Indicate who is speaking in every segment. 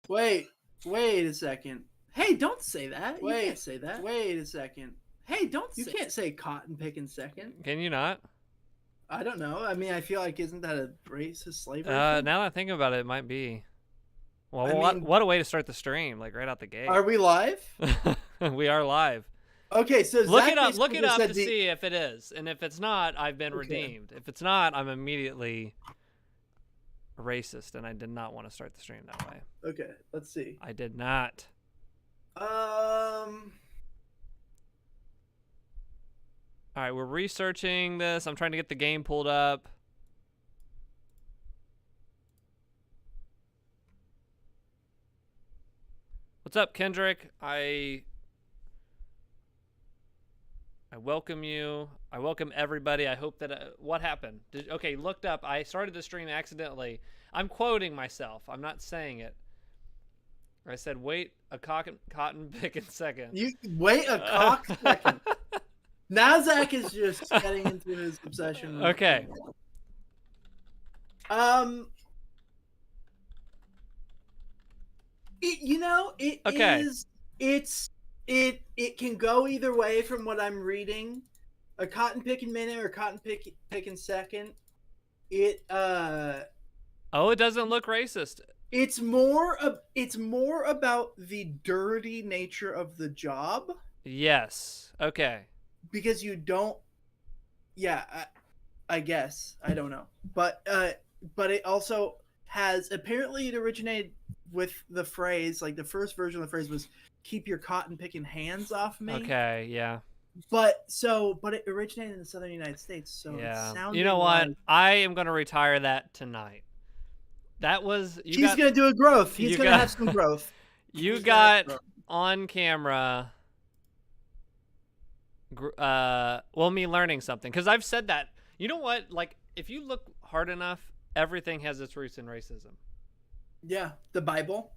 Speaker 1: Wait a second. Hey, don't say that. You can't say that. Wait a second. Hey, you can't say cotton picking second.
Speaker 2: Can you not?
Speaker 1: I don't know. I mean, I feel like isn't that a racist slavery?
Speaker 2: Now that I think about it, it might be. Well,
Speaker 1: I mean,
Speaker 2: what a way to start the stream, like right out the gate.
Speaker 1: Are we live?
Speaker 2: We are live.
Speaker 1: Okay, so
Speaker 2: look
Speaker 1: Zach
Speaker 2: it up to
Speaker 1: the...
Speaker 2: see if it is, and if it's not, I've been redeemed. If it's not, I'm immediately racist, and I did not want to start the stream that way.
Speaker 1: Okay, let's see.
Speaker 2: I did not. All right, we're researching this. I'm trying to get the game pulled up. What's up, Kendrick? I welcome you. I welcome everybody. I hope that what happened? Okay, looked up. I started the stream accidentally. I'm quoting myself. I'm not saying it. I said, wait a cotton picking second.
Speaker 1: You wait a cock second. Now Zach is just getting into his obsession.
Speaker 2: Okay.
Speaker 1: It can go either way from what I'm reading. A cotton picking minute or cotton picking second. It
Speaker 2: doesn't look racist.
Speaker 1: It's more about the dirty nature of the job.
Speaker 2: Yes. Okay.
Speaker 1: Because you don't. Yeah, I guess I don't know, but it also has apparently it originated with the phrase, like the first version of the phrase was "keep your cotton picking hands off me."
Speaker 2: Okay. Yeah.
Speaker 1: But it originated in the southern United States, so
Speaker 2: yeah. You know what? I am gonna retire that tonight. That was
Speaker 1: he's gonna do a growth. He's gonna have some growth.
Speaker 2: You got on camera. Me learning something, because I've said that. You know what? Like, if you look hard enough, everything has its roots in racism.
Speaker 1: Yeah, the Bible.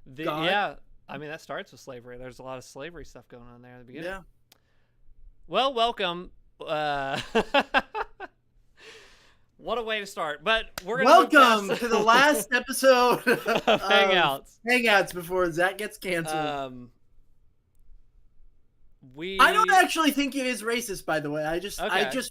Speaker 2: Yeah, I mean that starts with slavery. There's a lot of slavery stuff going on there at the beginning.
Speaker 1: Yeah.
Speaker 2: Well, welcome. What a way to start! But we're gonna
Speaker 1: welcome to the last episode of
Speaker 2: Hangouts.
Speaker 1: Hangouts before Zach gets canceled.
Speaker 2: I
Speaker 1: don't actually think it is racist, by the way. I just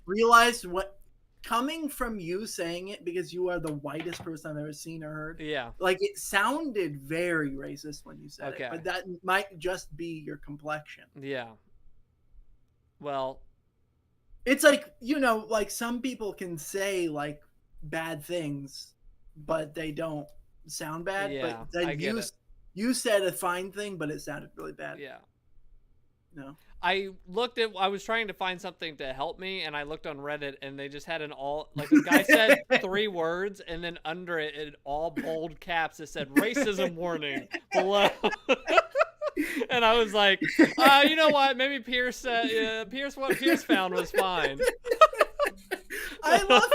Speaker 1: realized what, coming from you saying it, because you are the whitest person I've ever seen or heard.
Speaker 2: Yeah.
Speaker 1: Like, it sounded very racist when you said it, but that might just be your complexion.
Speaker 2: Yeah. Well,
Speaker 1: it's like, like some people can say like bad things, but they don't sound bad.
Speaker 2: Yeah,
Speaker 1: but then you said a fine thing, but it sounded really bad.
Speaker 2: Yeah.
Speaker 1: No.
Speaker 2: I was trying to find something to help me, and I looked on Reddit, and they just had the guy said 3 words, and then under it, in all bold caps, it said racism warning below. And I was like, you know what? Maybe Pierce, what Pierce found was fine.
Speaker 1: I love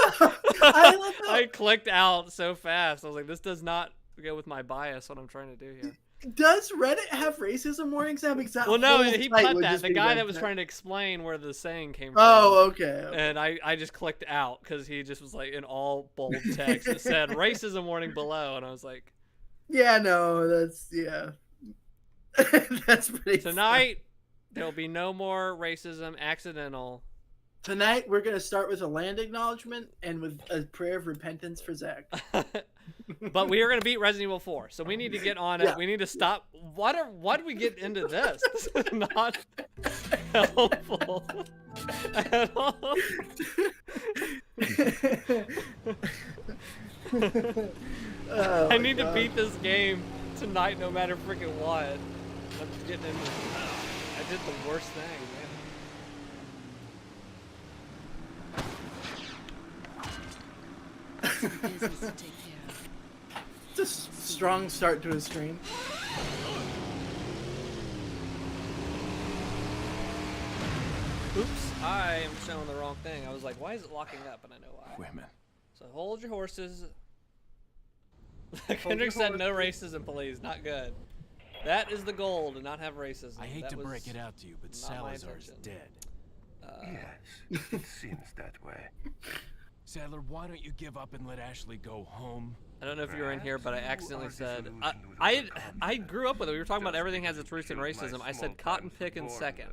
Speaker 1: how
Speaker 2: I clicked out so fast. I was like, this does not go with my bias, what I'm trying to do here.
Speaker 1: Does Reddit have racism warnings now? Because
Speaker 2: well, no, he put that. The guy that was trying to explain where the saying came from.
Speaker 1: Oh, okay.
Speaker 2: And I just clicked out because he just was like in all bold text. It said racism warning below, and I was like,
Speaker 1: yeah, no, that's that's pretty.
Speaker 2: Tonight there'll be no more racism accidental.
Speaker 1: Tonight we're gonna start with a land acknowledgement and with a prayer of repentance for Zach.
Speaker 2: But we are going to beat Resident Evil 4, so we need to get on it. Yeah. We need to stop. Why do we get into this? This is not helpful at all. I need to beat this game tonight, no matter freaking what. I'm just getting into. I did the worst thing, man.
Speaker 1: It's a strong start to a stream.
Speaker 2: Oops, I am showing the wrong thing. I was like, why is it locking up? And I know why.
Speaker 3: Women.
Speaker 2: So hold your horses. Kendrick said no racism, please. Not good. That is the goal, to not have racism.
Speaker 3: I hate to break it out to you, but Salazar's dead.
Speaker 4: Yes, it seems that way.
Speaker 3: Sadler, why don't you give up and let Ashley go home?
Speaker 2: I don't know if you were in here, but I accidentally said I grew up with it. We were talking about everything has its roots in racism. I said cotton picking second.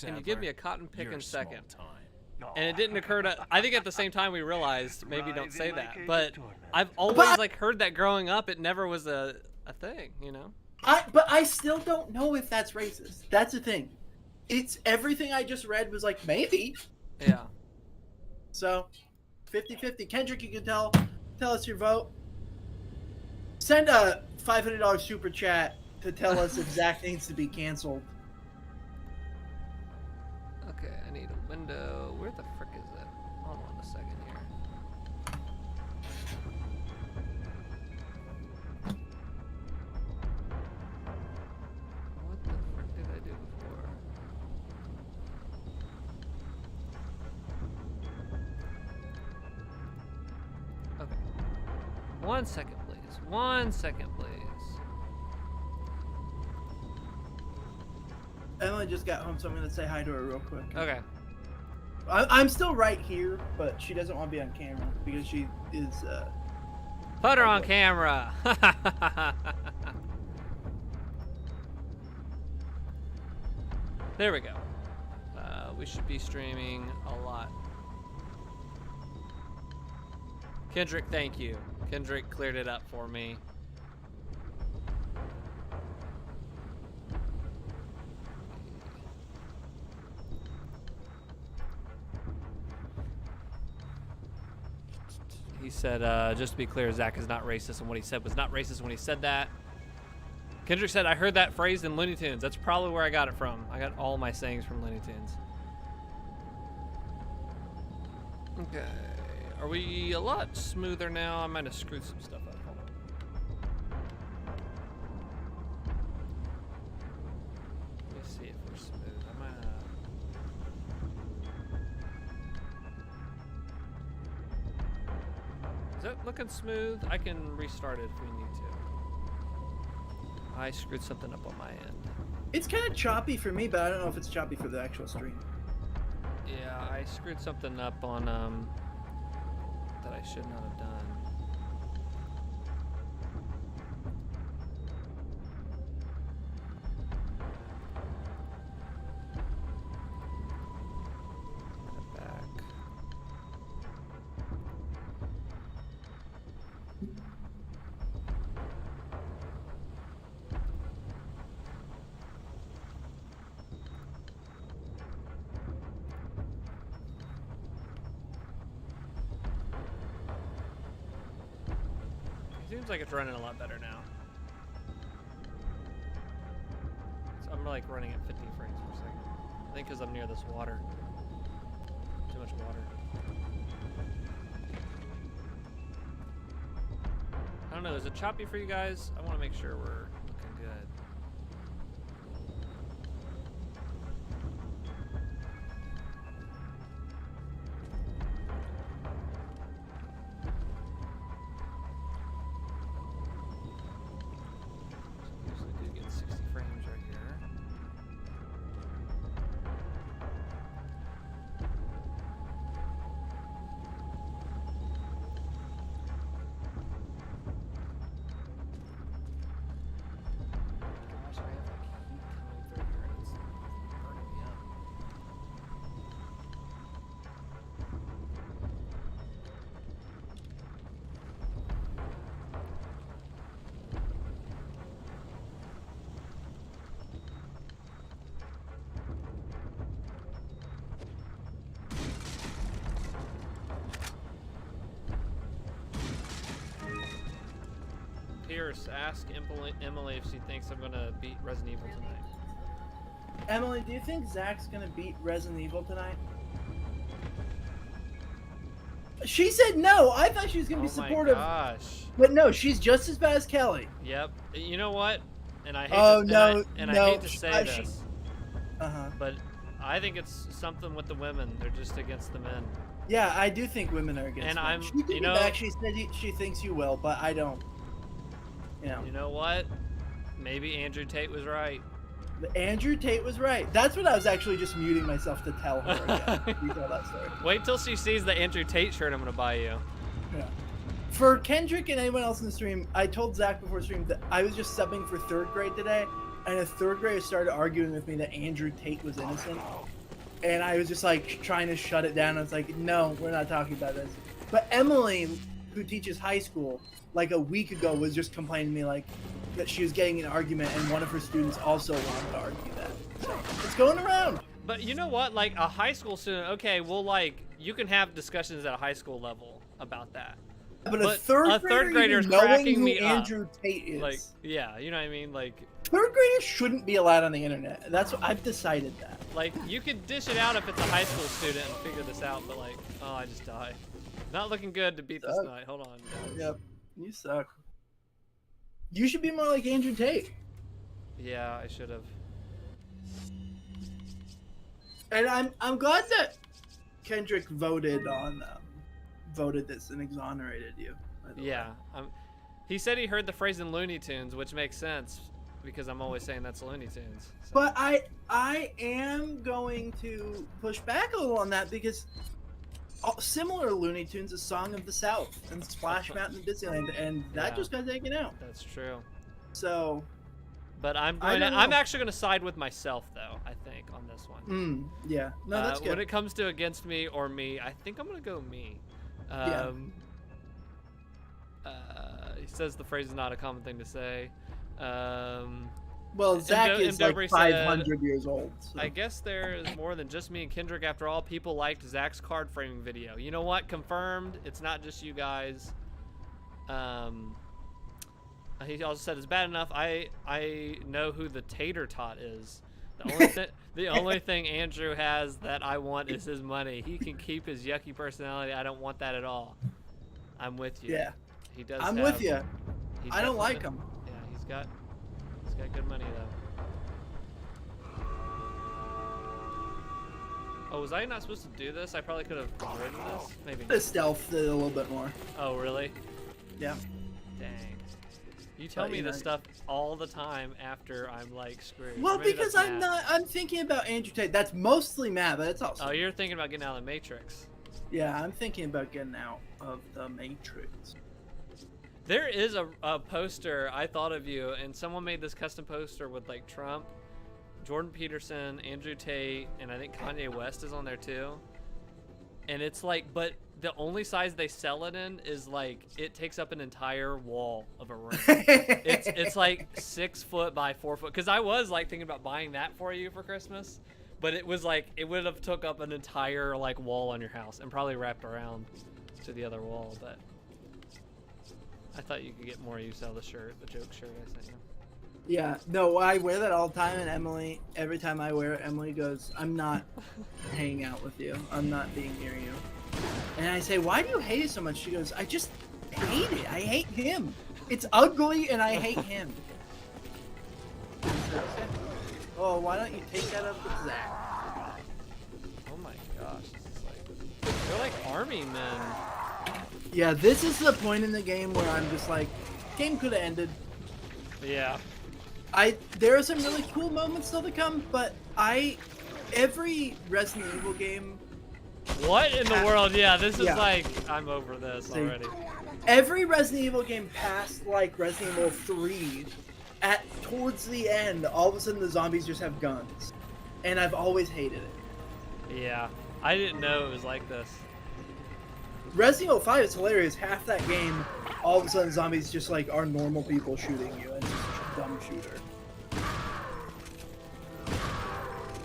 Speaker 2: Can you give me a cotton picking second? And it didn't occur to. I think at the same time we realized maybe don't say that. But I've always like heard that growing up. It never was a thing, you know.
Speaker 1: But I still don't know if that's racist. That's the thing. It's everything I just read was like maybe.
Speaker 2: Yeah.
Speaker 1: So, 50-50. Kendrick, you can tell us your vote. Send a $500 super chat to tell us if Zach needs to be canceled.
Speaker 2: Okay, I need a window. Where the frick is it? Hold on a second here. What the frick did I do before? Okay. 1 second, please. 1 second, please.
Speaker 1: Emily just got home, so I'm going to say hi to her real quick.
Speaker 2: Okay.
Speaker 1: I'm still right here, but she doesn't want to be on camera because she is...
Speaker 2: Put her on camera! There we go. We should be streaming a lot. Kendrick, thank you. Kendrick cleared it up for me. He said, just to be clear, Zach is not racist, and what he said was not racist when he said that. Kendrick said, I heard that phrase in Looney Tunes. That's probably where I got it from. I got all my sayings from Looney Tunes. Okay. Are we a lot smoother now? I might have screwed some stuff up. Hold on. Let me see if we're smooth. I might have... Is that looking smooth? I can restart it if we need to. I screwed something up on my end.
Speaker 1: It's kind of choppy for me, but I don't know if it's choppy for the actual stream.
Speaker 2: Yeah, I screwed something up on that I should not have done. Back. Seems like it's running a lot better now. So I'm like running at 50 frames per second. I think because I'm near this water. Too much water. I don't know, is it choppy for you guys? I want to make sure we're looking good. Usually do get 60 frames right here. Gosh, I have like heat coming through here and it's burning me up. Pierce, ask Emily if she thinks I'm gonna beat Resident Evil tonight.
Speaker 1: Emily, do you think Zach's gonna beat Resident Evil tonight? She said no. I thought she was gonna be supportive.
Speaker 2: Oh my gosh.
Speaker 1: But no, she's just as bad as Kelly.
Speaker 2: Yep. You know what? And I hate
Speaker 1: Oh,
Speaker 2: to,
Speaker 1: no,
Speaker 2: and
Speaker 1: no,
Speaker 2: I hate to say
Speaker 1: she-
Speaker 2: this,
Speaker 1: Uh-huh.
Speaker 2: but I think it's something with the women. They're just against the men.
Speaker 1: Yeah, I do think women are against
Speaker 2: And
Speaker 1: men.
Speaker 2: I'm-
Speaker 1: She took
Speaker 2: you
Speaker 1: it
Speaker 2: know-
Speaker 1: back. She said she thinks you will, but I don't. You know.
Speaker 2: You know what? Maybe Andrew Tate was right.
Speaker 1: Andrew Tate was right. That's what I was actually just muting myself to tell her again. You tell that story.
Speaker 2: Wait till she sees the Andrew Tate shirt I'm gonna buy you.
Speaker 1: Yeah. For Kendrick and anyone else in the stream, I told Zach before stream that I was just subbing for 3rd grade today, and a 3rd grader started arguing with me that Andrew Tate was innocent. And I was just like trying to shut it down. I was like, no, we're not talking about this. But Emily, who teaches high school, like a week ago was just complaining to me like that she was getting an argument and one of her students also wanted to argue that. So it's going around.
Speaker 2: But you know what? Like a high school student, okay, well, like you can have discussions at a high school level about that.
Speaker 1: But a third
Speaker 2: grader's
Speaker 1: knowing
Speaker 2: cracking
Speaker 1: who
Speaker 2: me up.
Speaker 1: Andrew Tate is.
Speaker 2: Like, yeah, you know what I mean? Like,
Speaker 1: 3rd graders shouldn't be allowed on the internet. That's what I've decided that.
Speaker 2: like you could dish it out if it's a high school student and figure this out, but like, oh, I just died. Not looking good to beat this night. Hold on.
Speaker 1: Yep, you suck. You should be more like Andrew Tate.
Speaker 2: Yeah, I should have.
Speaker 1: And I'm glad that Kendrick voted this and exonerated you. by the way.
Speaker 2: Yeah, he said he heard the phrase in Looney Tunes, which makes sense because I'm always saying that's Looney Tunes. So.
Speaker 1: But I am going to push back a little on that because similar Looney Tunes is Song of the South and Splash Mountain and Disneyland, and that just got taken out.
Speaker 2: That's true.
Speaker 1: So.
Speaker 2: But I'm actually going to side with myself though. I think on this one.
Speaker 1: Yeah. No, that's good.
Speaker 2: When it comes to against me or me, I think I'm going to go me. He says the phrase is not a common thing to say.
Speaker 1: Well, Zach is like 500 years old. So.
Speaker 2: I guess there is more than just me and Kendrick. After all, people liked Zach's card framing video. You know what? Confirmed. It's not just you guys. He also said it's bad enough. I know who the tater tot is. The only thing Andrew has that I want is his money. He can keep his yucky personality. I don't want that at all. I'm with you.
Speaker 1: Yeah.
Speaker 2: He does.
Speaker 1: I'm with you. I don't like him.
Speaker 2: Yeah, he's got good money though. Oh, was I not supposed to do this? I probably could have got rid of this. Maybe.
Speaker 1: The stealth did a little bit more.
Speaker 2: Oh, really?
Speaker 1: Yeah.
Speaker 2: Dang. You tell me this stuff all the time after I'm like screwed.
Speaker 1: Well, because I'm thinking about Andrew Tate. That's mostly Matt, but it's also.
Speaker 2: Oh, you're thinking about getting out of the Matrix.
Speaker 1: Yeah, I'm thinking about getting out of the Matrix.
Speaker 2: There is a poster I thought of you, and someone made this custom poster with like Trump, Jordan Peterson, Andrew Tate, and I think Kanye West is on there too. And it's like, but the only size they sell it in is like it takes up an entire wall of a room. it's like 6 foot by 4 foot. Because I was like thinking about buying that for you for Christmas, but it was like it would have took up an entire like wall on your house and probably wrapped around to the other wall. But I thought you could get more use out of the shirt, the joke shirt I sent you.
Speaker 1: Yeah, no, I wear that all the time, and Emily, every time I wear it, Emily goes, I'm not hanging out with you. I'm not being near you. And I say, why do you hate it so much? She goes, I just hate it. I hate him. It's ugly, and I hate him. Oh, why don't you take that up with Zach?
Speaker 2: Oh my gosh, this is like, they're like army men.
Speaker 1: Yeah, this is the point in the game where I'm just like, game could have ended.
Speaker 2: Yeah.
Speaker 1: There are some really cool moments still to come, but every Resident Evil game.
Speaker 2: What in the world? Yeah, this is like, I'm over this already.
Speaker 1: Every Resident Evil game past like Resident Evil 3, towards the end, all of a sudden the zombies just have guns. And I've always hated it.
Speaker 2: Yeah, I didn't know it was like this.
Speaker 1: Resident Evil 5 is hilarious. Half that game, all of a sudden zombies just like are normal people shooting you and just a dumb shooter.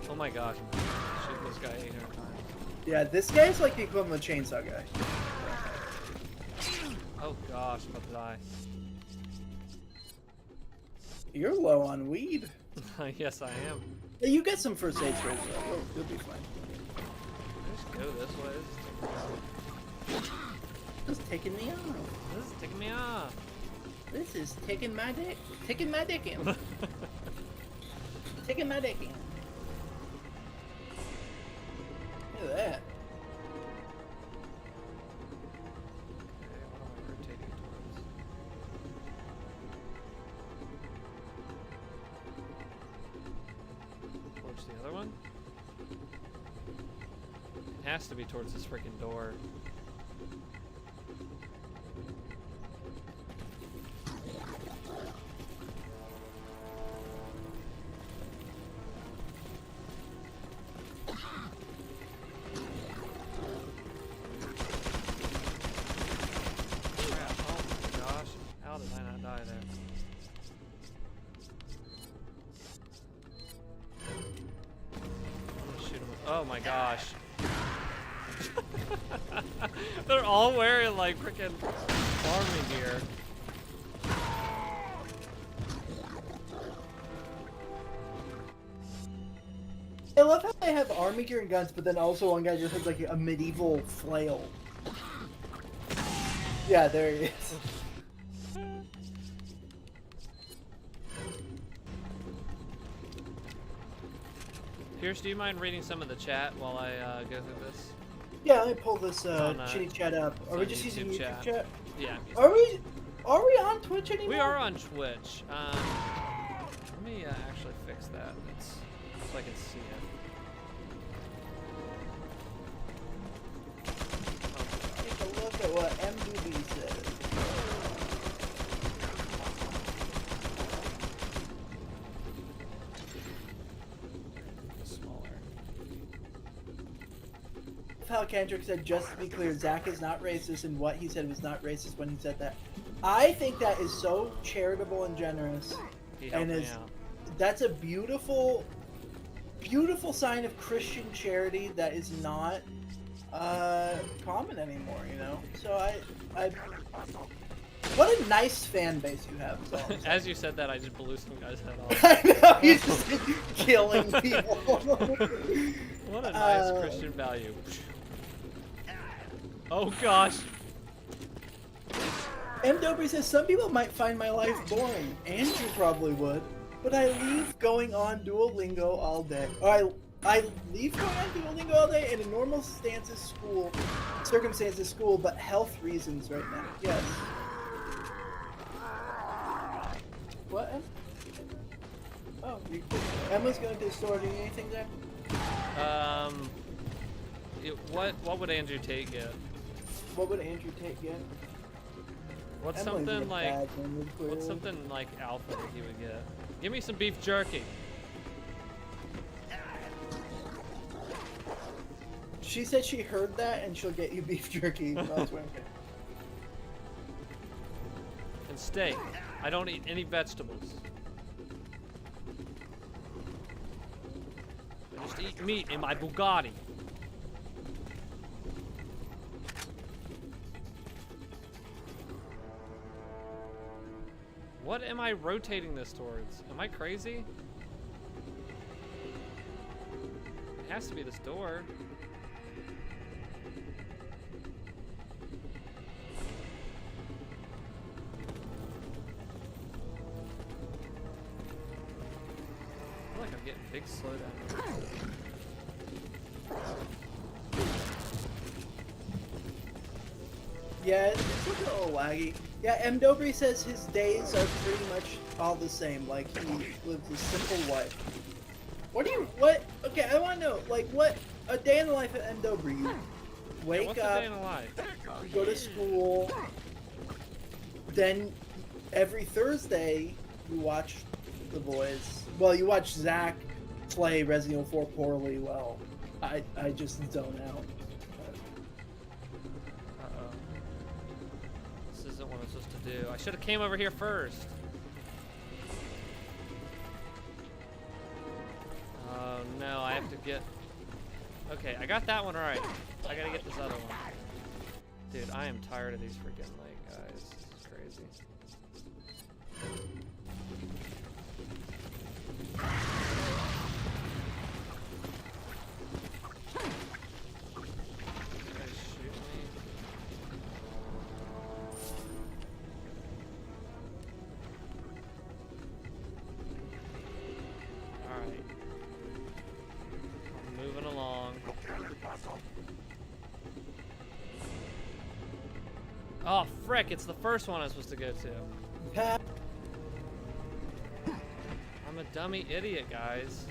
Speaker 2: Oh my gosh, I'm shooting this guy 800 times.
Speaker 1: Yeah, this guy's like the equivalent of Chainsaw Guy.
Speaker 2: Oh gosh, I'm about to die.
Speaker 1: You're low on weed.
Speaker 2: Yes, I am.
Speaker 1: You get some first aid sprays though. You'll be fine.
Speaker 2: Just go this way.
Speaker 1: This is taking me off.
Speaker 2: This is taking me off.
Speaker 1: This is taking my dick. Taking my dick in. Taking my dick in. Look at that.
Speaker 2: Okay, what am I rotating towards? Towards the other one? It has to be towards this freaking door. Oh my gosh. They're all wearing like freaking army gear.
Speaker 1: I love how they have army gear and guns, but then also one guy just has like a medieval flail. Yeah, there he is.
Speaker 2: Pierce, do you mind reading some of the chat while I go through this?
Speaker 1: Yeah, let me pull this
Speaker 2: on,
Speaker 1: shitty chat up. Are we just using YouTube chat?
Speaker 2: Yeah.
Speaker 1: Are we on Twitch anymore?
Speaker 2: We are on Twitch. Let me actually fix that. So I can see it.
Speaker 1: Take a look at what MDB says. How Kendrick said, just to be clear, Zach is not racist, and what he said was not racist when he said that. I think that is so charitable and generous, and that's a beautiful, beautiful sign of Christian charity that is not common anymore. You know, so I what a nice fan base you have. Is all I'm saying.
Speaker 2: As you said that, I just blew some guy's head off.
Speaker 1: I know, you just killing people.
Speaker 2: What a nice Christian value. Oh gosh.
Speaker 1: M. Dobry says, some people might find my life boring. Andrew probably would. But I leave going on Duolingo all day. Or I leave going on Duolingo all day in a normal circumstances school, but health reasons right now. Yes. What, Em? Oh, Emma's going to the store. Do you need anything there?
Speaker 2: What would Andrew Tate get?
Speaker 1: What would Andrew Tate get?
Speaker 2: What's
Speaker 1: Emily's
Speaker 2: something like?
Speaker 1: clearly.
Speaker 2: What's something like alpha that he would get? Give me some beef jerky.
Speaker 1: She said she heard that and she'll get you beef jerky. So I was winking.
Speaker 2: And steak. I don't eat any vegetables. I just eat meat in my Bugatti. What am I rotating this towards? Am I crazy? It has to be this door. I feel like I'm getting big slowdown.
Speaker 1: Yeah, it's looking a little laggy. Yeah, M. Dobry says his days are pretty much all the same. Like, he lives a simple life. Okay, I want to know, like, what, a day in the life of M. Dobry, you wake
Speaker 2: what's
Speaker 1: up,
Speaker 2: a day in a life?
Speaker 1: you go to school, then every Thursday you watch The Boys. Well, you watch Zach play Resident Evil 4 poorly. Well, I just zone out.
Speaker 2: This isn't what I'm supposed to do. I should have came over here first. Oh no, I have to get... Okay, I got that one right. I gotta get this other one. Dude, I am tired of these freaking late guys. This is crazy. Oh, frick, it's the first one I'm supposed to go to. I'm a dummy idiot, guys.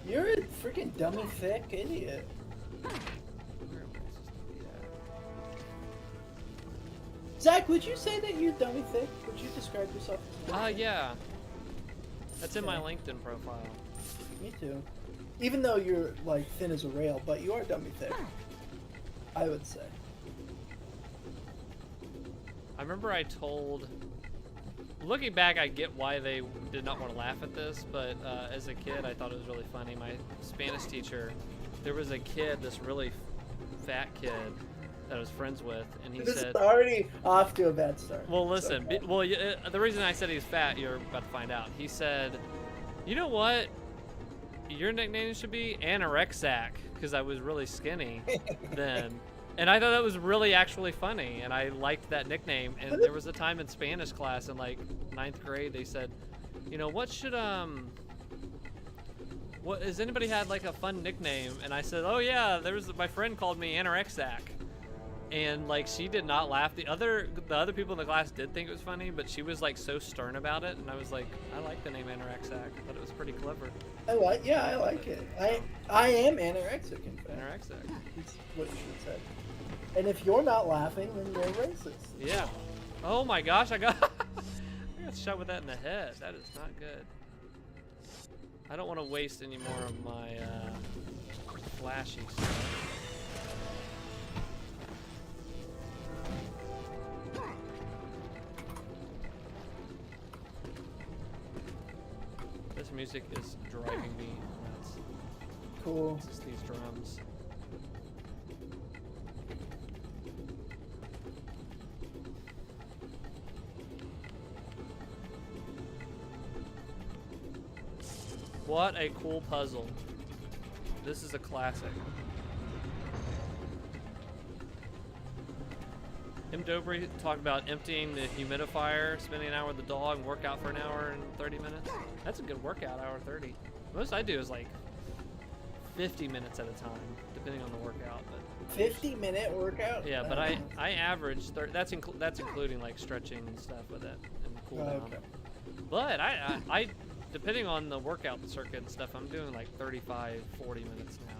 Speaker 1: You're a freaking dummy thick idiot.
Speaker 2: Where am I supposed to be at?
Speaker 1: Zach, would you say that you're dummy thick? Would you describe yourself as dummy thick?
Speaker 2: Yeah. That's in my LinkedIn profile.
Speaker 1: Me too. Even though you're, like, thin as a rail, but you are dummy thick. I would say.
Speaker 2: I remember I told... Looking back, I get why they did not want to laugh at this, but as a kid, I thought it was really funny. My Spanish teacher there was a kid, this really fat kid that I was friends with, and he
Speaker 1: This
Speaker 2: said,
Speaker 1: is already off to a bad start.
Speaker 2: well, listen,
Speaker 1: Okay.
Speaker 2: the reason I said he's fat, you're about to find out. He said, you know what? Your nickname should be Anorexiac, because I was really skinny then. And I thought that was really actually funny, and I liked that nickname. And there was a time in Spanish class in like 9th grade, they said, you know, what has anybody had like a fun nickname? And I said, oh yeah, my friend called me Anorexiac. And like she did not laugh. The other people in the class did think it was funny, but she was like so stern about it, and I was like, I like the name Anorexiac. I thought it was pretty clever.
Speaker 1: I like it. I am anorexic, in fact.
Speaker 2: Anorexiac.
Speaker 1: That's what you should have said. And if you're not laughing, then you're racist.
Speaker 2: Yeah. Oh my gosh, I got shot with that in the head. That is not good. I don't want to waste any more of my flashy stuff. This music is driving me nuts.
Speaker 1: Cool.
Speaker 2: It's just these drums. What a cool puzzle. This is a classic. M. Dobry talked about emptying the humidifier, spending an hour with the dog, and work out for an hour and 30 minutes. That's a good workout, hour 30. Most I do is like 50 minutes at a time, depending on the workout. But
Speaker 1: 50-minute workout?
Speaker 2: yeah, but I average 30. That's including like stretching and stuff with it and cool down.
Speaker 1: Okay.
Speaker 2: But I depending on the workout circuit and stuff, I'm doing like 35, 40 minutes now.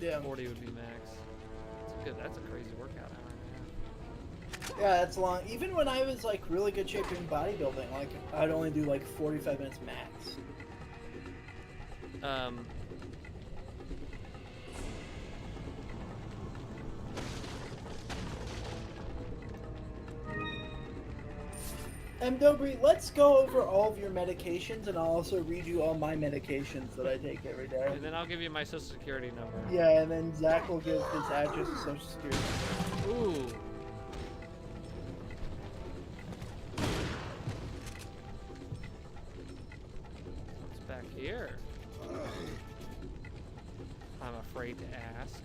Speaker 1: Yeah.
Speaker 2: 40 would be max. That's a crazy workout hour and
Speaker 1: Yeah, that's long. Even when I was like really good shape in bodybuilding, like I'd only do like 45 minutes max.
Speaker 2: a half.
Speaker 1: Dobry, let's go over all of your medications, and I'll also read you all my medications that I take every day.
Speaker 2: And then I'll give you my social security number.
Speaker 1: Yeah, and then Zach will give his address and social security number.
Speaker 2: Ooh. What's back here? I'm afraid to ask.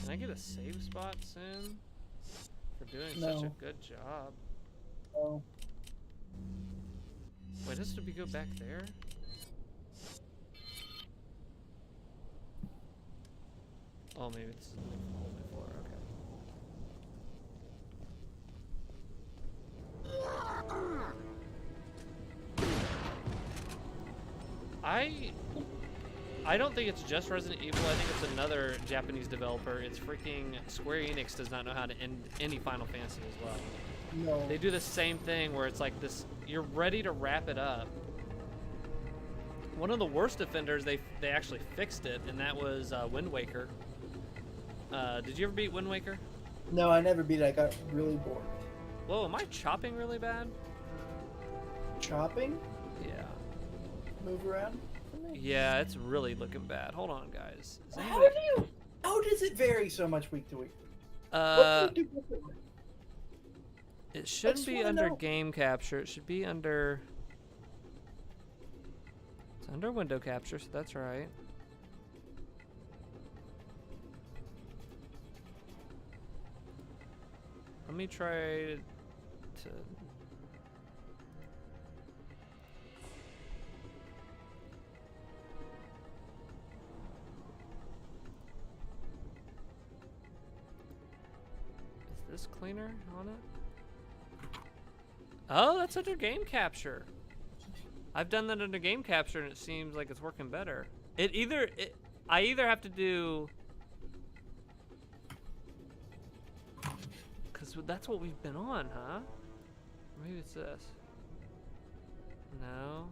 Speaker 2: Can I get a save spot soon? For doing such a
Speaker 1: No.
Speaker 2: good job.
Speaker 1: Oh.
Speaker 2: Wait, does we go back there? Oh, maybe it's only floor. Okay. I don't think it's just Resident Evil. I think it's another Japanese developer. It's freaking Square Enix does not know how to end any Final Fantasy as well.
Speaker 1: No.
Speaker 2: They do the same thing where it's like this, you're ready to wrap it up. One of the worst offenders, they actually fixed it, and that was Wind Waker. Did you ever beat Wind Waker?
Speaker 1: No, I never beat it. I got really bored.
Speaker 2: Whoa, am I chopping really bad?
Speaker 1: Chopping?
Speaker 2: Yeah.
Speaker 1: Move around? for me?
Speaker 2: Yeah, it's really looking bad. Hold on, guys. Is
Speaker 1: How
Speaker 2: anybody-
Speaker 1: do you? How does it vary so much week to week? What do you do differently?
Speaker 2: It shouldn't
Speaker 1: just
Speaker 2: be
Speaker 1: wanna
Speaker 2: under
Speaker 1: know.
Speaker 2: game capture. It should be under. It's under window capture, so that's right. Let me try to. Is this cleaner on it? Oh, that's under game capture. I've done that under game capture and it seems like it's working better. I either have to do, cause that's what we've been on, huh? Maybe it's this. No.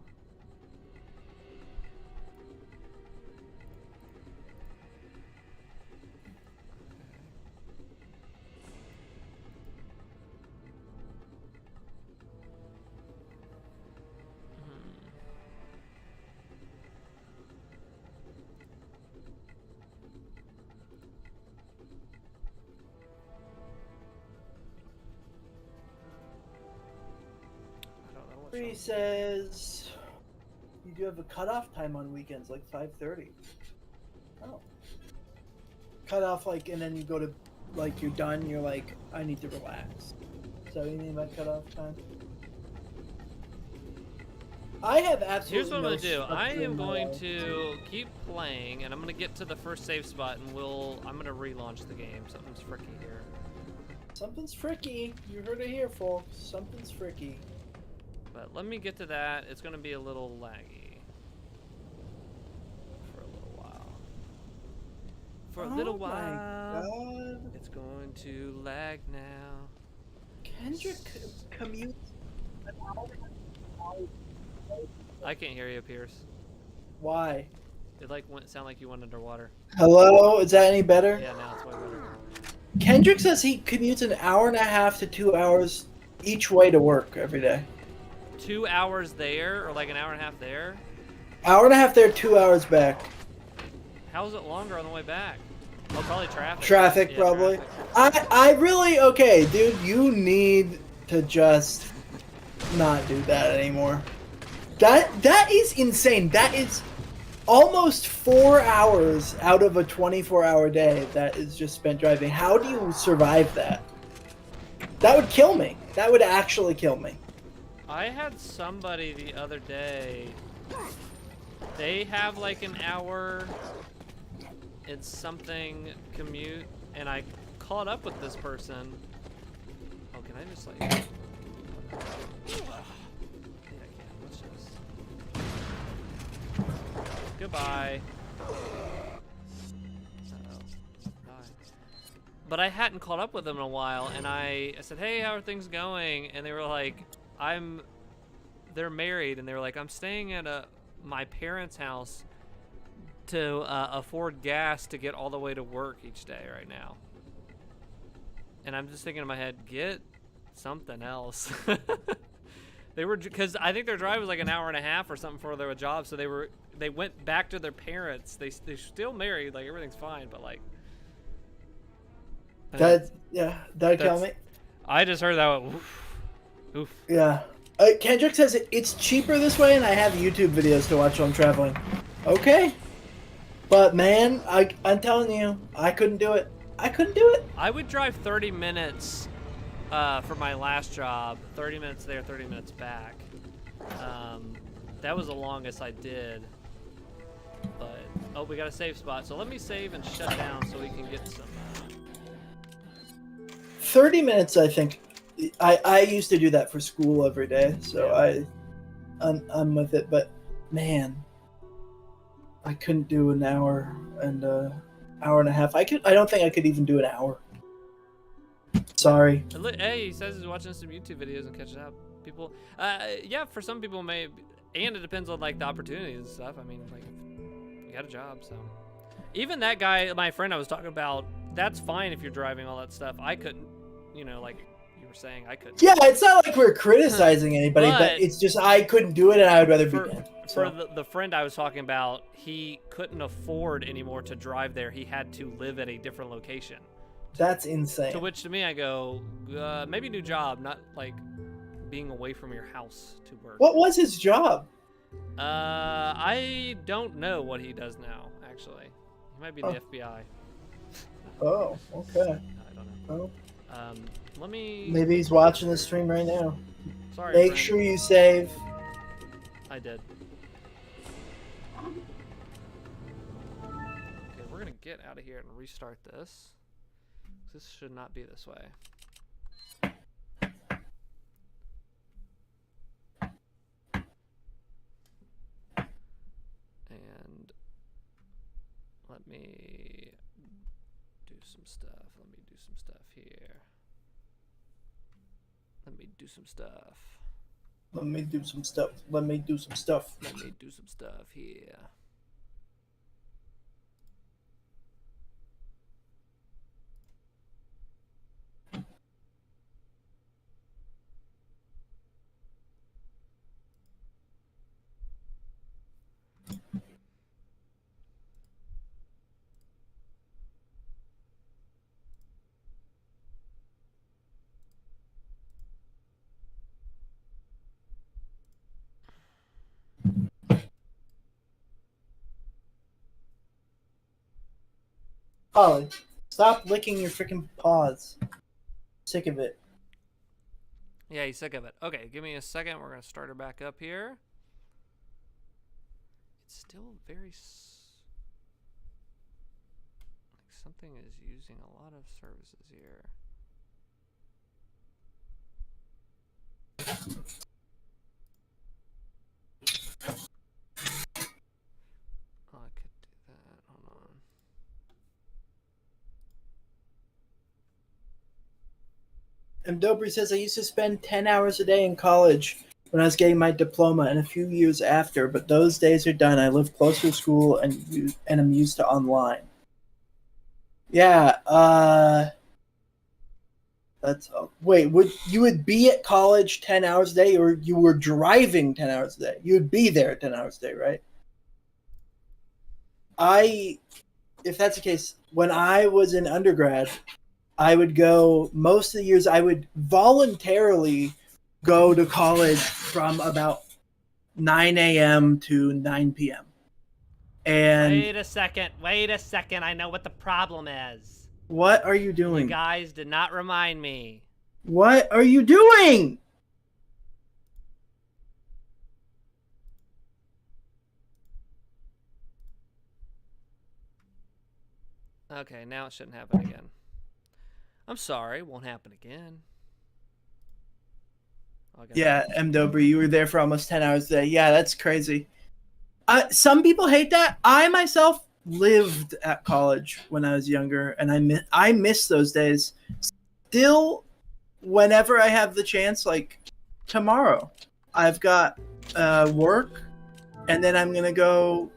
Speaker 1: He says you do have a cutoff time on weekends, like 5:30. Oh. Cutoff, like, and then you go to, like, you're done. You're like, I need to relax. So you mean by cutoff time? I have absolutely.
Speaker 2: Here's what I'm
Speaker 1: no
Speaker 2: gonna do.
Speaker 1: structure
Speaker 2: I
Speaker 1: in
Speaker 2: am
Speaker 1: my
Speaker 2: going
Speaker 1: life.
Speaker 2: to keep playing, and I'm gonna get to the first save spot, and I'm gonna relaunch the game. Something's fricky here.
Speaker 1: Something's fricky. You heard it here, folks. Something's fricky.
Speaker 2: But let me get to that. It's gonna be a little laggy for a little while. For a little while.
Speaker 1: My God.
Speaker 2: It's going to lag now.
Speaker 1: Kendrick commutes an hour.
Speaker 2: I can't hear you, Pierce.
Speaker 1: Why?
Speaker 2: It like sound like you went underwater.
Speaker 1: Hello? Is that any better?
Speaker 2: Yeah, now it's way better.
Speaker 1: Kendrick says he commutes an hour and a half to 2 hours each way to work every day.
Speaker 2: 2 hours there, or like an hour and a half there?
Speaker 1: Hour and a half there, 2 hours back.
Speaker 2: How is it longer on the way back? Oh, probably traffic.
Speaker 1: Traffic,
Speaker 2: Yeah,
Speaker 1: probably.
Speaker 2: traffic.
Speaker 1: I really, okay, dude, you need to just not do that anymore. That is insane. That is almost 4 hours out of a 24-hour day that is just spent driving. How do you survive that? That would kill me. That would actually kill me.
Speaker 2: I had somebody the other day. They have like an hour and something commute, and I caught up with this person. Oh, can I just like? Yeah, I can. Let's just. Goodbye. But I hadn't caught up with them in a while, and I said, "Hey, how are things going?" And they were like, they're married, and they were like, "I'm staying at my parents' house to afford gas to get all the way to work each day right now." And I'm just thinking in my head, get something else. They were, because I think their drive was like an hour and a half or something for their job, so they went back to their parents. They're still married, like everything's fine, but like.
Speaker 1: That'd kill me.
Speaker 2: I just heard that. Oof. Oof.
Speaker 1: Yeah. Kendrick says it's cheaper this way, and I have YouTube videos to watch while I'm traveling. Okay. But man, I'm telling you, I couldn't do it. I couldn't do it.
Speaker 2: I would drive 30 minutes for my last job. 30 minutes there, 30 minutes back. That was the longest I did. But, oh, we got a save spot. So let me save and shut down so we can get some...
Speaker 1: 30 minutes, I think. I used to do that for school every day, so
Speaker 2: Yeah.
Speaker 1: I'm with it. But man, I couldn't do an hour and hour and a half. I don't think I could even do an hour. Sorry.
Speaker 2: Hey, he says he's watching some YouTube videos and catching up. People, yeah, for some people may, and it depends on like the opportunities and stuff. I mean, like, you got a job, so. Even that guy, my friend I was talking about, that's fine if you're driving all that stuff. I couldn't, like you were saying, I couldn't.
Speaker 1: Yeah, it's not like we're criticizing anybody, but it's just I couldn't do it, and I would rather be dead.
Speaker 2: For the friend I was talking about, he couldn't afford anymore to drive there. He had to live at a different location.
Speaker 1: That's insane.
Speaker 2: To which to me I go, maybe new job, not like being away from your house to work.
Speaker 1: What was his job?
Speaker 2: I don't know what he does now, actually. He might be in the FBI.
Speaker 1: Oh, okay.
Speaker 2: I don't know.
Speaker 1: Oh.
Speaker 2: Let me...
Speaker 1: Maybe he's watching the stream right now.
Speaker 2: Sorry,
Speaker 1: Make
Speaker 2: friend.
Speaker 1: sure you save.
Speaker 2: I did. Okay, we're gonna get out of here and restart this. This should not be this way. And let me do some stuff. Let me do some stuff here. Let me do some stuff.
Speaker 1: Let me do some stuff. Let me do some stuff.
Speaker 2: Let me do some stuff here.
Speaker 1: Holly, stop licking your freaking paws. Sick of it.
Speaker 2: Yeah, he's sick of it. Okay, give me a second. We're gonna start her back up here. It's still very. Like something is using a lot of services here. Oh, I could do that. Hold on.
Speaker 1: And Dobry says, I used to spend 10 hours a day in college when I was getting my diploma and a few years after, but those days are done. I live closer to school and I'm used to online. Yeah, that's wait, you would be at college 10 hours a day, or you were driving 10 hours a day? You would be there 10 hours a day, right? If that's the case, when I was in undergrad, I would go, most of the years I would voluntarily go to college from about 9 a.m. to 9 p.m. And
Speaker 2: Wait a second. I know what the problem is.
Speaker 1: what are you doing?
Speaker 2: You guys did not remind me.
Speaker 1: What are you doing?
Speaker 2: Okay, now it shouldn't happen again. I'm sorry, it won't happen again.
Speaker 1: Yeah, M. Dobry, you were there for almost 10 hours a day. Yeah, that's crazy. Some people hate that. I myself lived at college when I was younger, and I miss those days. Still, whenever I have the chance, like tomorrow, I've got work, and then I'm going to go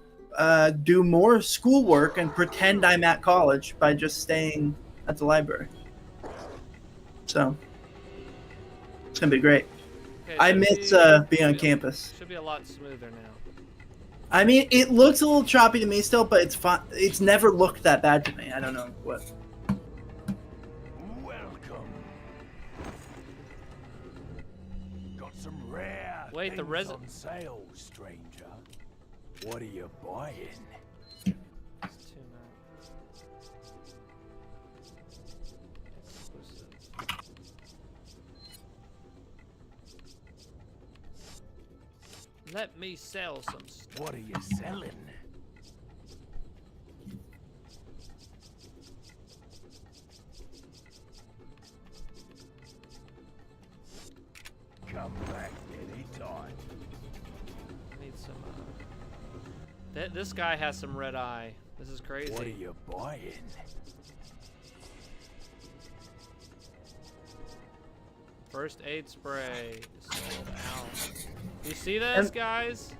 Speaker 1: do more schoolwork and pretend I'm at college by just staying at the library. So, it's going to be great.
Speaker 2: Okay,
Speaker 1: I miss being on campus.
Speaker 2: Should be a lot smoother now.
Speaker 1: I mean, it looks a little choppy to me still, but it's fine. It's never looked that bad to me. I don't know what.
Speaker 3: Welcome. Got some rare
Speaker 2: Wait, the
Speaker 3: things on sale, stranger. What are you buying?
Speaker 2: It's too much. Exclusive. Let me sell some stuff.
Speaker 3: What are you selling? Come back anytime.
Speaker 2: I need some. This guy has some red eye. This is crazy.
Speaker 3: What are you buying?
Speaker 2: First aid spray is sold out. You see this, guys?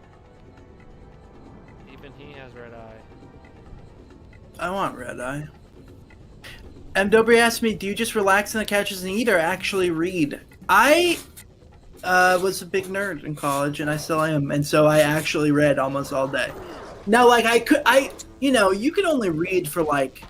Speaker 2: Even he has red eye.
Speaker 1: I want red eye. M. Dobry asked me, do you just relax on the couches and eat or actually read? I was a big nerd in college, and I still am, and so I actually read almost all day. Now, like, you can only read for, like,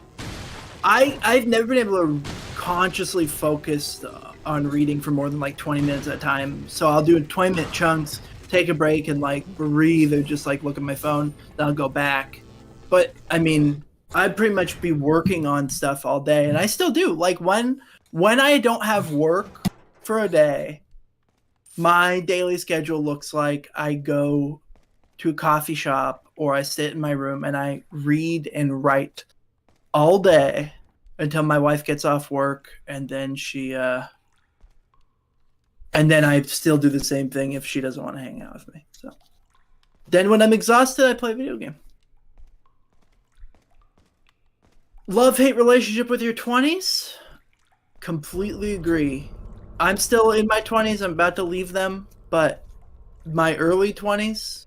Speaker 1: I've never been able to consciously focus on reading for more than, like, 20 minutes at a time, so I'll do 20-minute chunks, take a break, and, like, breathe or just, like, look at my phone, then I'll go back. But, I mean, I'd pretty much be working on stuff all day, and I still do. Like, when I don't have work for a day, my daily schedule looks like I go to a coffee shop or I sit in my room and I read and write all day until my wife gets off work, and then and then I still do the same thing if she doesn't want to hang out with me. So then when I'm exhausted, I play a video game. Love-hate relationship with your 20s? Completely agree. I'm still in my 20s. I'm about to leave them, but my early 20s,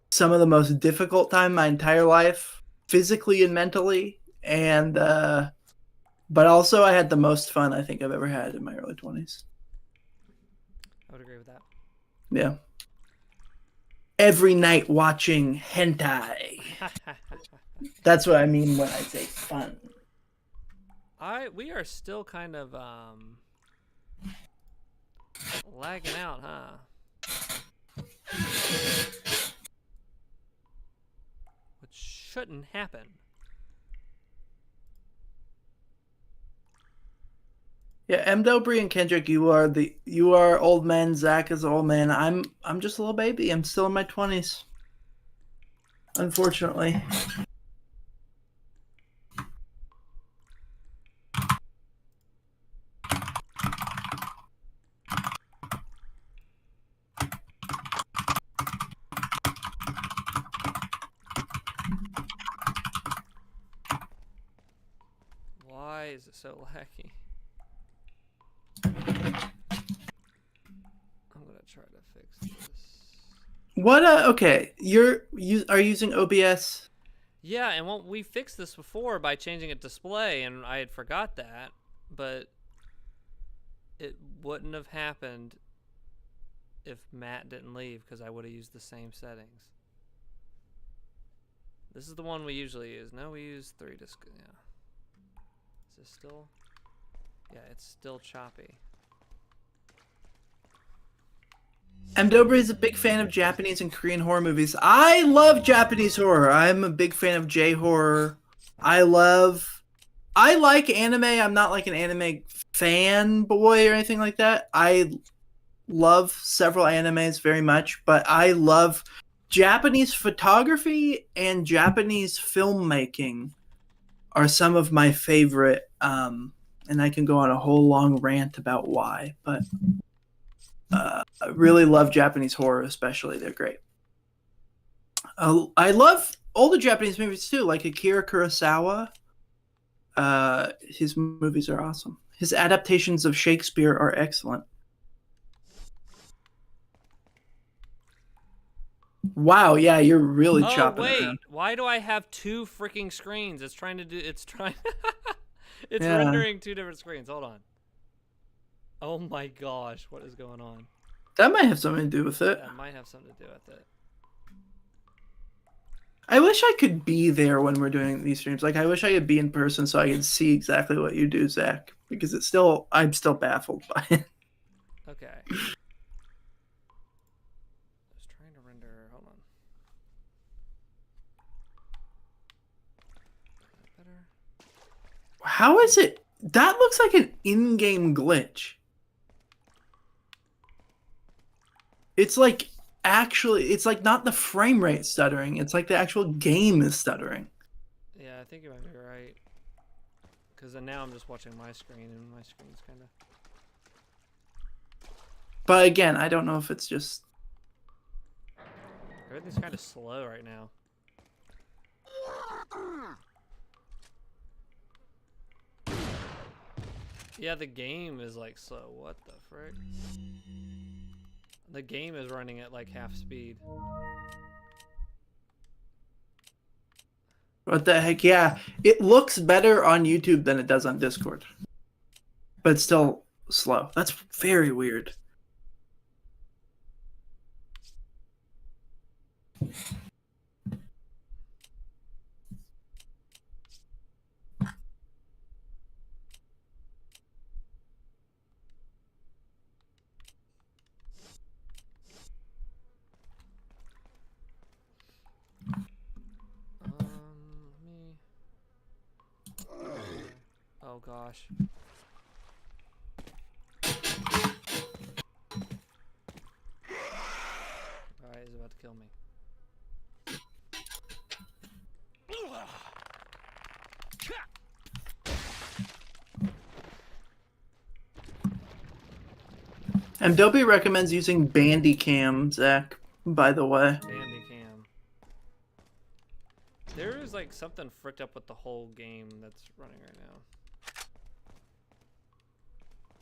Speaker 1: some of the most difficult time of my entire life, physically and mentally, and but also I had the most fun I think I've ever had in my early 20s.
Speaker 2: I would agree with that.
Speaker 1: Yeah. Every night watching hentai. That's what I mean when I say fun.
Speaker 2: We are still kind of lagging out, huh? Which shouldn't happen.
Speaker 1: Yeah, M. Dobry and Kendrick, you are old men. Zach is old man. I'm just a little baby. I'm still in my 20s. Unfortunately.
Speaker 2: Why is it so laggy? I'm gonna try to fix this.
Speaker 1: What? Okay, are you using OBS?
Speaker 2: Yeah, and we fixed this before by changing it display, and I had forgot that, but it wouldn't have happened if Matt didn't leave because I would have used the same settings. This is the one we usually use. No, we use 3 disc. Yeah. Is this still? Yeah, it's still choppy.
Speaker 1: M. Dobry is a big fan of Japanese and Korean horror movies. I love Japanese horror. I'm a big fan of J-horror. I like anime. I'm not like an anime fanboy or anything like that. I love several animes very much, but I love Japanese photography and Japanese filmmaking are some of my favorite, and I can go on a whole long rant about why, but I really love Japanese horror, especially. They're great. I love older Japanese movies too, like Akira Kurosawa. His movies are awesome. His adaptations of Shakespeare are excellent. Wow, yeah, you're really chopping
Speaker 2: wait,
Speaker 1: around.
Speaker 2: why do I have 2 freaking screens? It's trying. It's
Speaker 1: Yeah.
Speaker 2: rendering 2 different screens. Hold on. Oh my gosh, what is going on?
Speaker 1: That might have something to do with it.
Speaker 2: That might have something to do with it.
Speaker 1: I wish I could be there when we're doing these streams. Like, I wish I could be in person so I could see exactly what you do, Zach. Because I'm still baffled by it.
Speaker 2: Okay. I was trying to render. Hold on. Better.
Speaker 1: How is it? That looks like an in-game glitch. It's like it's like not the frame rate stuttering. It's like the actual game is stuttering.
Speaker 2: Yeah, I think you might be right. Because now I'm just watching my screen, and my screen's kind of.
Speaker 1: But again, I don't know if it's just.
Speaker 2: Everything's kind of slow right now. Yeah, the game is like slow. What the frick? The game is running at like half speed.
Speaker 1: What the heck? Yeah, it looks better on YouTube than it does on Discord. But it's still slow. That's very weird.
Speaker 2: Me. Oh gosh. Alright, he's about to kill me.
Speaker 1: And Dopey recommends using Bandicam, Zach, by the way.
Speaker 2: Bandicam. There is like something fricked up with the whole game that's running right now.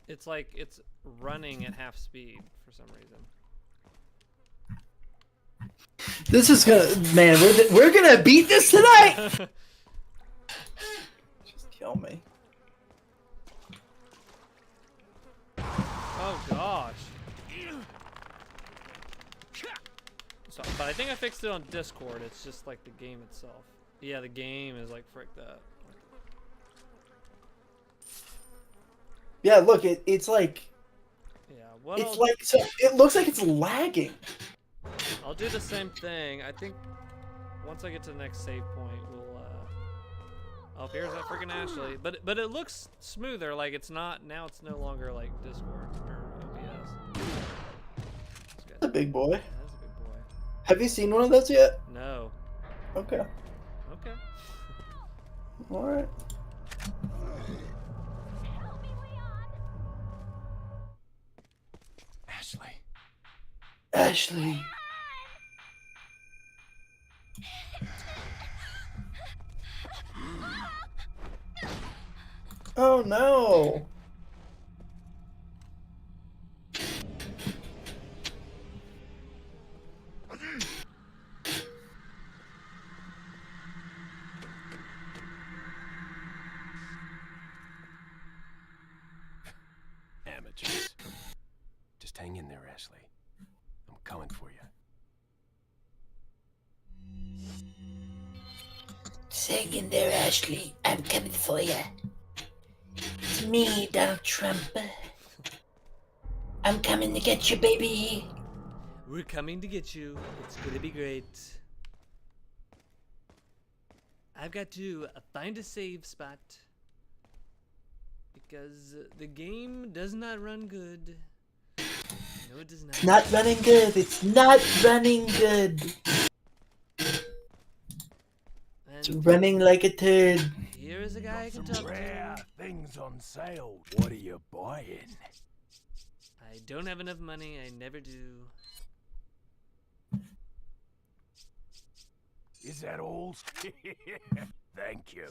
Speaker 2: It's like it's running at half speed for some reason.
Speaker 1: This is gonna, man, we're gonna beat this tonight! Just kill me.
Speaker 2: Oh gosh. So, but I think I fixed it on Discord. It's just like the game itself. Yeah, the game is like fricked up.
Speaker 1: Yeah, look, it's like,
Speaker 2: Yeah, what
Speaker 1: it's like, so it looks like it's lagging.
Speaker 2: I'll do the same thing. I think once I get to the next save point, we'll Oh, here's that freaking Ashley. But it looks smoother. Like it's not now. It's no longer like Discord or OBS.
Speaker 1: That's a big boy.
Speaker 2: That's a big boy.
Speaker 1: Have you seen one of those yet?
Speaker 2: No.
Speaker 1: Okay.
Speaker 2: Okay.
Speaker 1: All right.
Speaker 3: Ashley.
Speaker 1: Ashley. Oh no.
Speaker 3: Amateurs. Just hang in there, Ashley. I'm coming for you.
Speaker 5: Hang in there, Ashley. I'm coming for you. It's me, Donald Trump. I'm coming to get you, baby.
Speaker 2: We're coming to get you. It's gonna be great. I've got to find a save spot because the game does not run good. No, it does not.
Speaker 1: It's not running good. It's not running good. It's
Speaker 2: And
Speaker 1: running like a turd.
Speaker 2: here is a guy I can
Speaker 3: Some
Speaker 2: talk
Speaker 3: rare
Speaker 2: to.
Speaker 3: things on sale. What are you buying?
Speaker 2: I don't have enough money. I never do.
Speaker 3: Is that all? Thank you.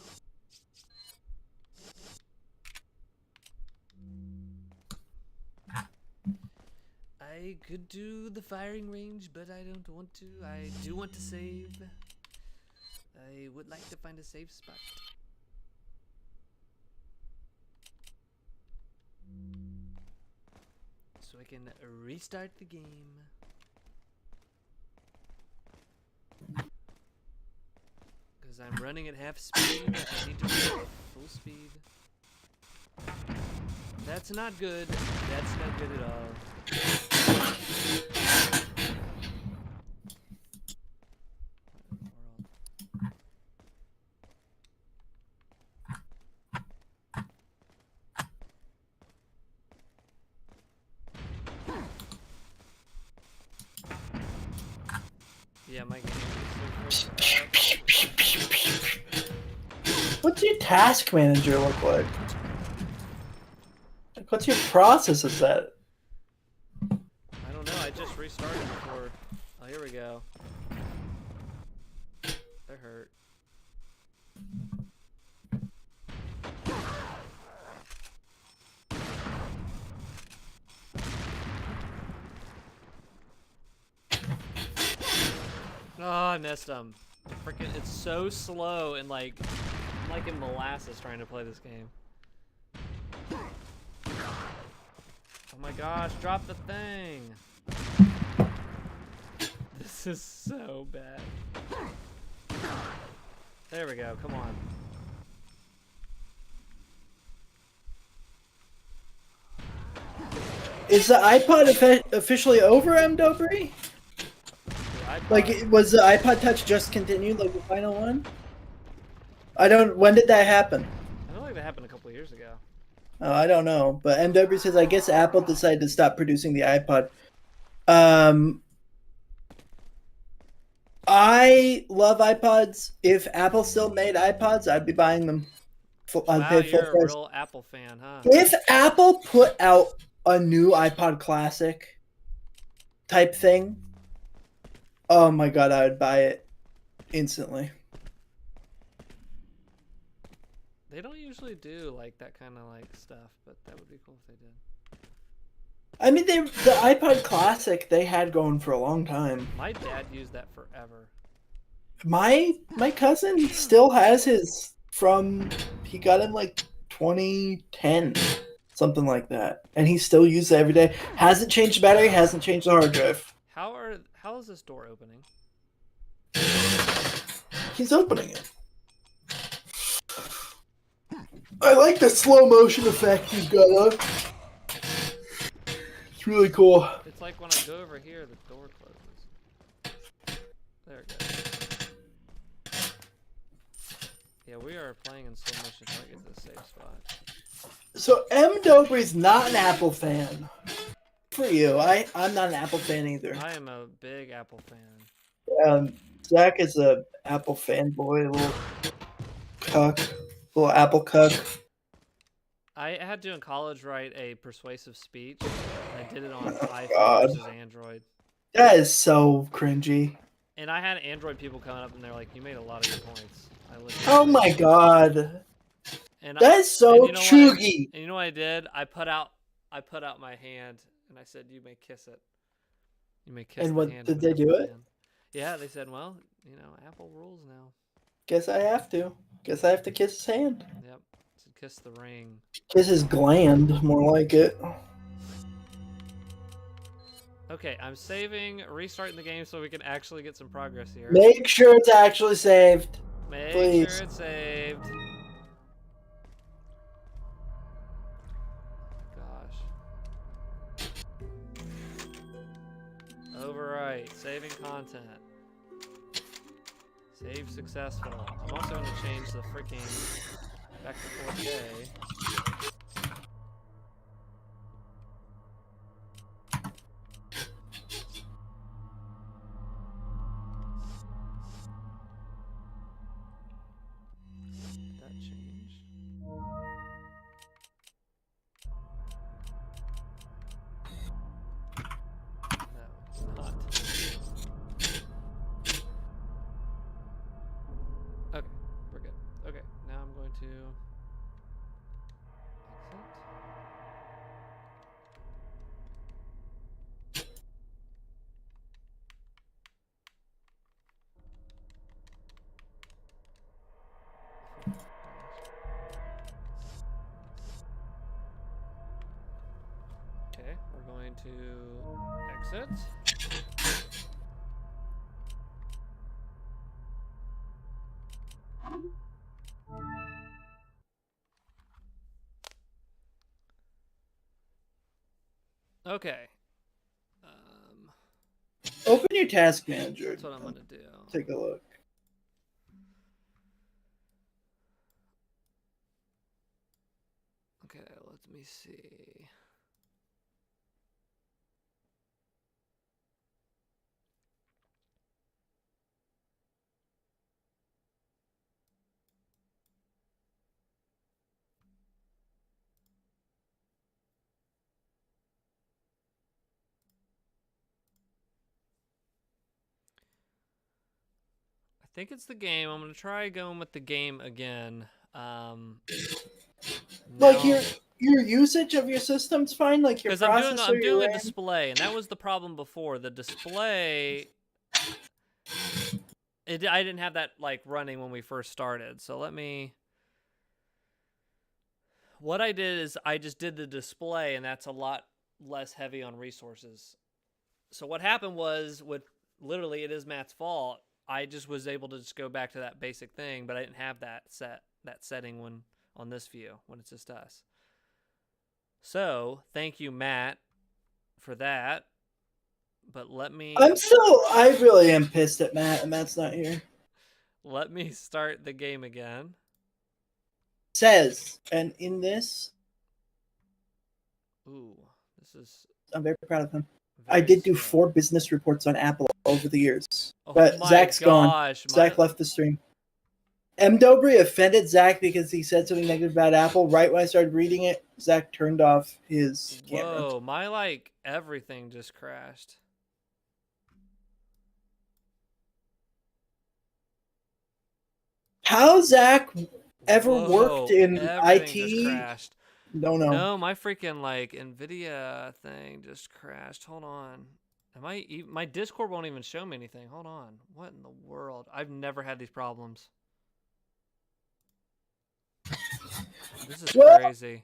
Speaker 2: I could do the firing range, but I don't want to. I do want to save. I would like to find a safe spot. So I can restart the game. Because I'm running at half speed. I need to be at full speed. That's not good. That's not good at all. Yeah, my game is
Speaker 1: What's your task manager look like? Like, what's your process of that?
Speaker 2: I don't know, I just restarted before. Oh, here we go. That hurt. Oh, I missed him. Freaking, it's so slow and like, I'm like in molasses trying to play this game. Oh my gosh, drop the thing. This is so bad. There we go, come on.
Speaker 1: Is the iPod officially over, M. Dobry? Like, was the iPod Touch just continued, like the final one? When did that happen?
Speaker 2: I feel like that happened a couple of years ago.
Speaker 1: Oh, I don't know. But MW says, I guess Apple decided to stop producing the iPod. I love iPods. If Apple still made iPods, I'd be buying them. I'd
Speaker 2: Wow,
Speaker 1: pay full
Speaker 2: you're a
Speaker 1: price.
Speaker 2: real Apple fan, huh?
Speaker 1: If Apple put out a new iPod Classic type thing, oh my god, I would buy it instantly.
Speaker 2: They don't usually do like that kind of like stuff, but that would be cool if they did.
Speaker 1: I mean, the iPod Classic they had going for a long time.
Speaker 2: My dad used that forever.
Speaker 1: My cousin still has his from, he got in like 2010, something like that, and he still uses it every day. Hasn't changed the battery, hasn't changed the hard drive.
Speaker 2: How is this door opening?
Speaker 1: He's opening it. I like the slow motion effect he's got on. It's really cool.
Speaker 2: It's like when I go over here, the door closes. There it goes. Yeah, we are playing in slow motion until I get to the safe spot.
Speaker 1: So M. Dobry's not an Apple fan. For you, I'm not an Apple fan either.
Speaker 2: I am a big Apple fan.
Speaker 1: Zach is a Apple fanboy, little cuck, little Apple cuck.
Speaker 2: I had to in college write a persuasive speech. I did it on iPhone
Speaker 1: God.
Speaker 2: versus Android.
Speaker 1: That is so cringy.
Speaker 2: And I had Android people coming up and they're like, "You made a lot of good points."
Speaker 1: Oh my god,
Speaker 2: And
Speaker 1: that is so chuggy.
Speaker 2: And you know what I did? I put out my hand and I said, "You may kiss it. You may kiss."
Speaker 1: And
Speaker 2: the
Speaker 1: what
Speaker 2: hand
Speaker 1: did they do it?
Speaker 2: hand." Yeah, they said, "Well, you know, Apple rules now."
Speaker 1: Guess I have to. Guess I have to kiss his hand.
Speaker 2: Yep. So kiss the ring.
Speaker 1: Kiss his gland, more like it.
Speaker 2: Okay, I'm saving, restarting the game so we can actually get some progress here.
Speaker 1: Make sure it's actually saved.
Speaker 2: Make
Speaker 1: please.
Speaker 2: sure it's saved. Gosh. Overwrite. Saving content. Save successful. I'm also going to change the freaking back to 4K. Did that change? No, not. Okay, we're good. Okay, now I'm going to exit. Okay, we're going to exit. Okay.
Speaker 1: Open your task manager.
Speaker 2: That's what I'm gonna do.
Speaker 1: Take a look.
Speaker 2: Okay, let me see. I think it's the game. I'm gonna try going with the game again.
Speaker 1: Like your usage of your system's fine. Like your
Speaker 2: because
Speaker 1: processor.
Speaker 2: I'm doing
Speaker 1: your
Speaker 2: a
Speaker 1: RAM.
Speaker 2: display, and that was the problem before. The display, I didn't have that like running when we first started. So let me. What I did is I just did the display, and that's a lot less heavy on resources. So what happened was, literally, it is Matt's fault. I just was able to just go back to that basic thing, but I didn't have that setting when on this view when it's just us. So thank you, Matt, for that. But let me.
Speaker 1: I really am pissed at Matt, and Matt's not here.
Speaker 2: Let me start the game again.
Speaker 1: Says, and in this,
Speaker 2: Ooh, this is.
Speaker 1: I'm very proud of him.
Speaker 2: very
Speaker 1: I did do
Speaker 2: slow.
Speaker 1: 4 business reports on Apple over the years,
Speaker 2: Oh
Speaker 1: but
Speaker 2: my
Speaker 1: Zach's gone.
Speaker 2: gosh,
Speaker 1: Zach left the stream. M. Dobry offended Zach because he said something negative about Apple. Right when I started reading it, Zach turned off his camera.
Speaker 2: Whoa, my everything just crashed.
Speaker 1: How Zach ever
Speaker 2: Whoa,
Speaker 1: worked in
Speaker 2: everything
Speaker 1: IT?
Speaker 2: just crashed.
Speaker 1: Don't know.
Speaker 2: No, my freaking Nvidia thing just crashed. Hold on. My Discord won't even show me anything. Hold on. What in the world? I've never had these problems. This is
Speaker 1: What?
Speaker 2: crazy.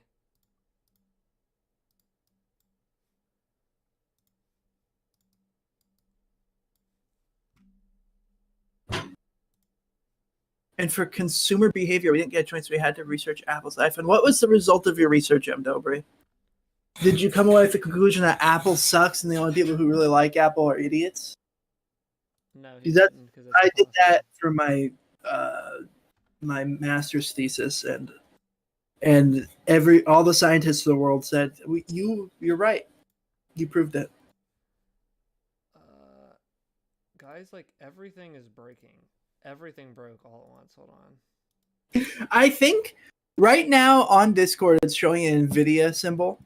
Speaker 1: And for consumer behavior, we didn't get a choice. We had to research Apple's iPhone. What was the result of your research, M. Dobry? Did you come away with the conclusion that Apple sucks and the only people who really like Apple are idiots?
Speaker 2: No,
Speaker 1: Is that-
Speaker 2: didn't, 'cause it's
Speaker 1: I did
Speaker 2: possible.
Speaker 1: that for my my master's thesis, and all the scientists of the world said, You're right. You proved it."
Speaker 2: Guys, like everything is breaking. Everything broke all at once. Hold on.
Speaker 1: I think right now on Discord it's showing an NVIDIA symbol.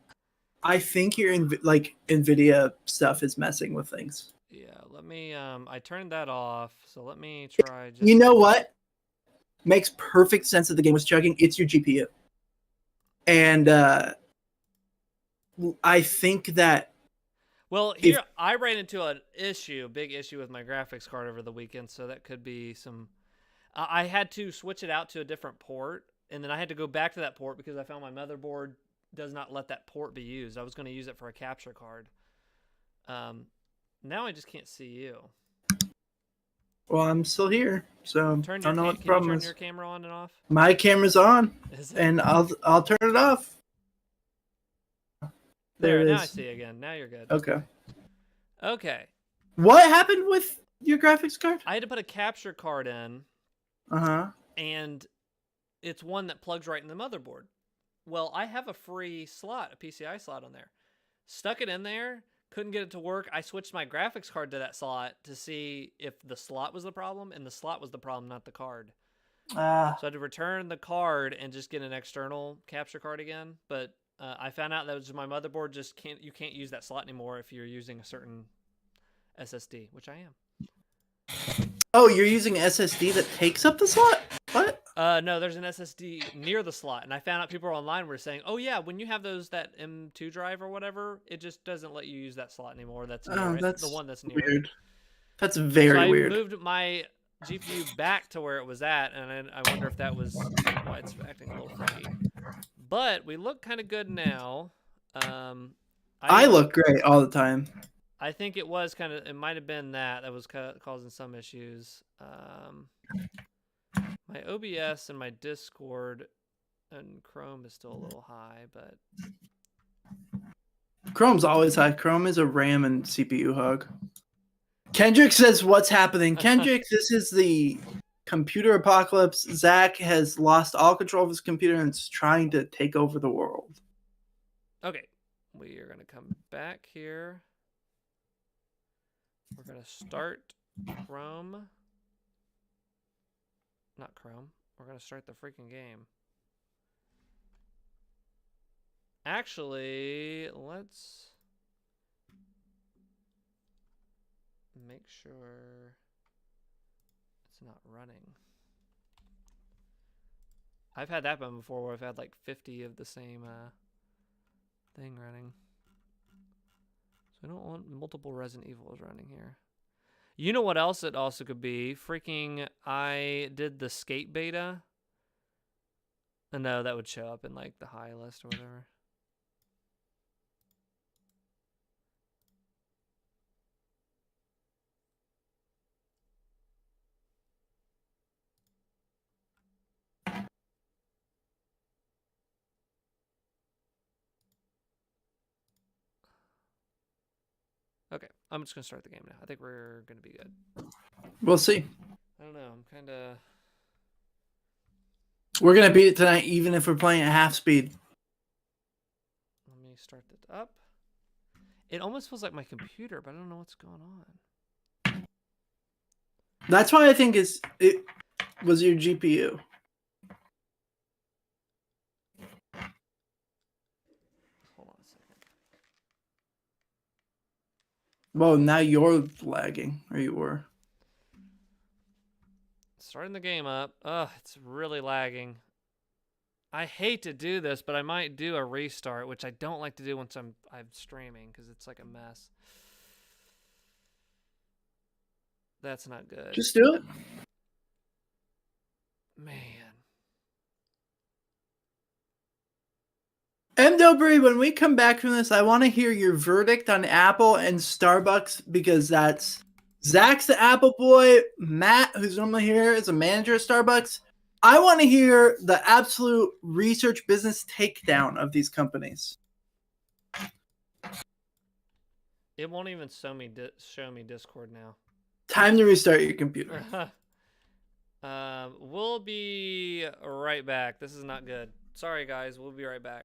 Speaker 1: I think your NVIDIA stuff is messing with things.
Speaker 2: Yeah, let me I turned that off, so let me try just
Speaker 1: You know what? Makes perfect sense that the game was chugging. It's your GPU. And I think that
Speaker 2: Well, here I ran into a big issue with my graphics card over the weekend, so that could be some I had to switch it out to a different port, and then I had to go back to that port because I found my motherboard does not let that port be used. I was going to use it for a capture card. Now I just can't see you.
Speaker 1: well, I'm still here, so I don't know what the problem
Speaker 2: Can you
Speaker 1: is.
Speaker 2: turn your camera on and off?
Speaker 1: My camera's on,
Speaker 2: Is it?
Speaker 1: and I'll turn it off. There it
Speaker 2: now I
Speaker 1: is.
Speaker 2: see you again. Now you're good.
Speaker 1: Okay.
Speaker 2: Okay.
Speaker 1: What happened with your graphics card?
Speaker 2: I had to put a capture card in, and it's one that plugs right in the motherboard. Well, I have a free slot, a PCI slot on there. Stuck it in there, couldn't get it to work. I switched my graphics card to that slot to see if the slot was the problem, and the slot was the problem, not the card. So I had to return the card and just get an external capture card again. But I found out that was my motherboard you can't use that slot anymore if you're using a certain SSD, which I am.
Speaker 1: Oh, you're using an SSD that takes up the slot? What?
Speaker 2: No, there's an SSD near the slot, and I found out people online were saying, "Oh yeah, when you have that M2 drive or whatever, it just doesn't let you use that slot anymore. That's near it, the one that's near
Speaker 1: weird.
Speaker 2: it."
Speaker 1: That's very weird.
Speaker 2: I moved my GPU back to where it was at, and I wonder if that was why it's acting a little funky. But we look kind of good now.
Speaker 1: I look great all the time.
Speaker 2: I think it might have been that was causing some issues. My OBS and my Discord and Chrome is still a little high, but
Speaker 1: Chrome's always high. Chrome is a RAM and CPU hog. Kendrick says, "What's happening?" Kendrick, this is the computer apocalypse. Zach has lost all control of his computer and is trying to take over the world.
Speaker 2: Okay, we are going to come back here. We're going to start Chrome. Not Chrome. We're going to start the freaking game. Actually, let's make sure it's not running. I've had that happen before where I've had like 50 of the same thing running. So I don't want multiple Resident Evils running here. You know what else it also could be? Freaking, I did the skate beta. And no, that would show up in like the high list or whatever. Okay, I'm just going to start the game now. I think we're going to be good.
Speaker 1: We'll see.
Speaker 2: I don't know. I'm kind of...
Speaker 1: We're going to beat it tonight, even if we're playing at half speed.
Speaker 2: Let me start it up. It almost feels like my computer, but I don't know what's going on.
Speaker 1: That's why I think it was your GPU.
Speaker 2: Hold on a second.
Speaker 1: Well, now you're lagging, or you were.
Speaker 2: Starting the game up. Ugh, it's really lagging. I hate to do this, but I might do a restart, which I don't like to do once I'm streaming because it's like a mess. That's not good.
Speaker 1: Just do it.
Speaker 2: Man.
Speaker 1: M. Dobry, when we come back from this, I want to hear your verdict on Apple and Starbucks, because that's Zach's the Apple boy. Matt, who's normally here, is a manager at Starbucks. I want to hear the absolute research business takedown of these companies.
Speaker 2: It won't even show me Discord now.
Speaker 1: Time to restart your computer.
Speaker 2: We'll be right back. This is not good. Sorry, guys. We'll be right back.